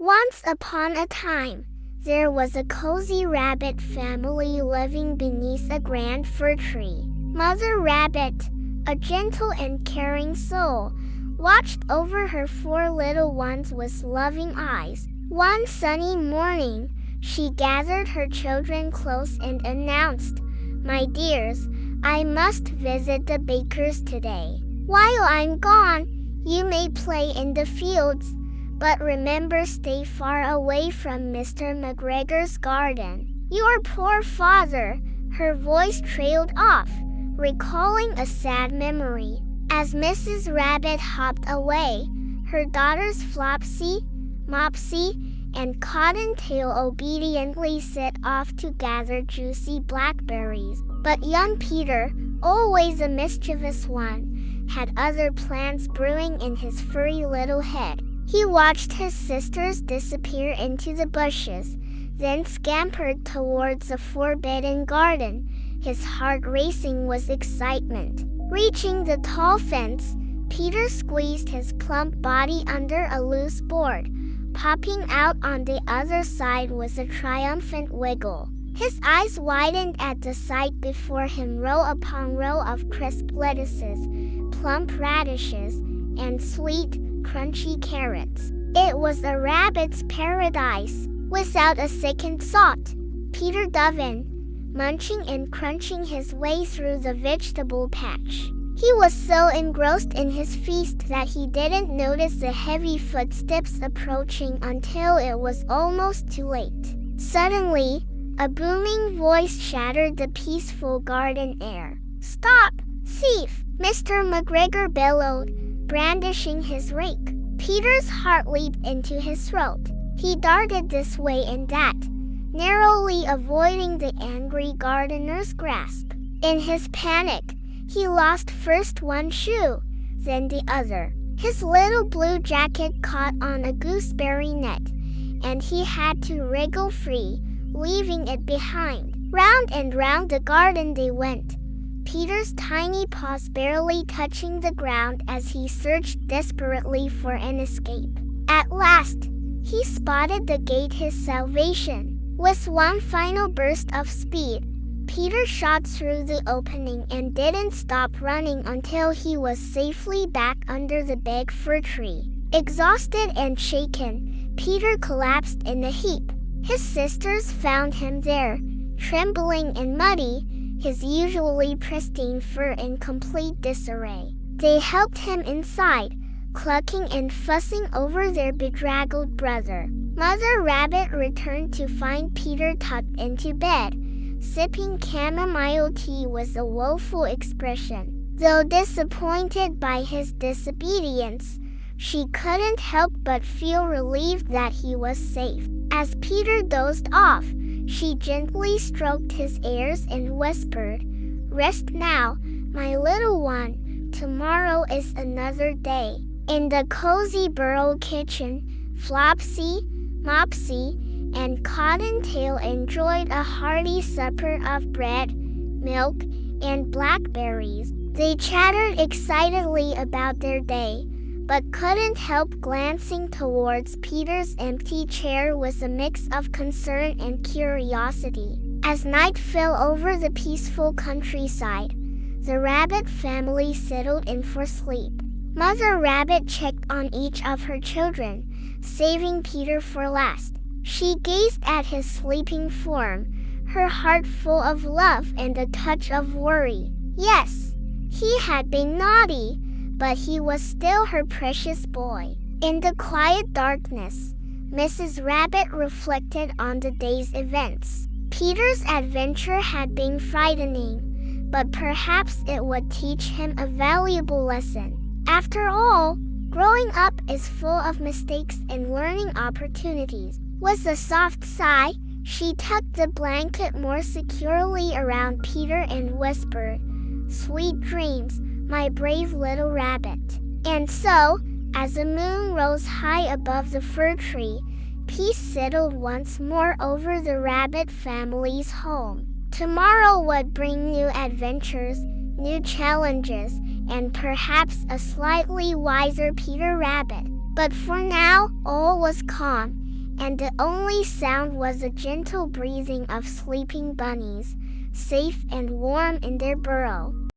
Once upon a time, there was a cozy rabbit family living beneath a grand fir tree. Mother Rabbit, a gentle and caring soul, watched over her 4 little ones with loving eyes. One sunny morning, she gathered her children close and announced, "My dears, I must visit the bakers today. While I'm gone, you may play in the fields, but remember, stay far away from Mr. McGregor's garden." "Your poor father," her voice trailed off, recalling a sad memory. As Mrs. Rabbit hopped away, her daughters Flopsy, Mopsy, and Cottontail obediently set off to gather juicy blackberries. But young Peter, always a mischievous one, had other plans brewing in his furry little head. He watched his sisters disappear into the bushes, then scampered towards the forbidden garden, his heart racing with excitement. Reaching the tall fence, Peter squeezed his plump body under a loose board, popping out on the other side with a triumphant wiggle. His eyes widened at the sight before him, row upon row of crisp lettuces, plump radishes, and sweet, crunchy carrots. It was a rabbit's paradise. Without a second thought, Peter dove in, munching and crunching his way through the vegetable patch. He was so engrossed in his feast that he didn't notice the heavy footsteps approaching until it was almost too late. Suddenly, a booming voice shattered the peaceful garden air. "Stop, thief!" Mr. McGregor bellowed, brandishing his rake. Peter's heart leaped into his throat. He darted this way and that, narrowly avoiding the angry gardener's grasp. In his panic, he lost first one shoe, then the other. His little blue jacket caught on a gooseberry net, and he had to wriggle free, leaving it behind. Round and round the garden they went, Peter's tiny paws barely touching the ground as he searched desperately for an escape. At last, he spotted the gate, his salvation. With one final burst of speed, Peter shot through the opening and didn't stop running until he was safely back under the big fir tree. Exhausted and shaken, Peter collapsed in a heap. His sisters found him there, trembling and muddy, his usually pristine fur in complete disarray. They helped him inside, clucking and fussing over their bedraggled brother. Mother Rabbit returned to find Peter tucked into bed, sipping chamomile tea with a woeful expression. Though disappointed by his disobedience, she couldn't help but feel relieved that he was safe. As Peter dozed off, she gently stroked his ears and whispered, "Rest now, my little one. Tomorrow is another day." In the cozy burrow kitchen, Flopsy, Mopsy, and Cottontail enjoyed a hearty supper of bread, milk, and blackberries. They chattered excitedly about their day, but couldn't help glancing towards Peter's empty chair with a mix of concern and curiosity. As night fell over the peaceful countryside, the rabbit family settled in for sleep. Mother Rabbit checked on each of her children, saving Peter for last. She gazed at his sleeping form, her heart full of love and a touch of worry. Yes, he had been naughty, but he was still her precious boy. In the quiet darkness, Mrs. Rabbit reflected on the day's events. Peter's adventure had been frightening, but perhaps it would teach him a valuable lesson. After all, growing up is full of mistakes and learning opportunities. With a soft sigh, she tucked the blanket more securely around Peter and whispered, "Sweet dreams, my brave little rabbit." And so, as the moon rose high above the fir tree, peace settled once more over the rabbit family's home. Tomorrow would bring new adventures, new challenges, and perhaps a slightly wiser Peter Rabbit. But for now, all was calm, and the only sound was the gentle breathing of sleeping bunnies, safe and warm in their burrow.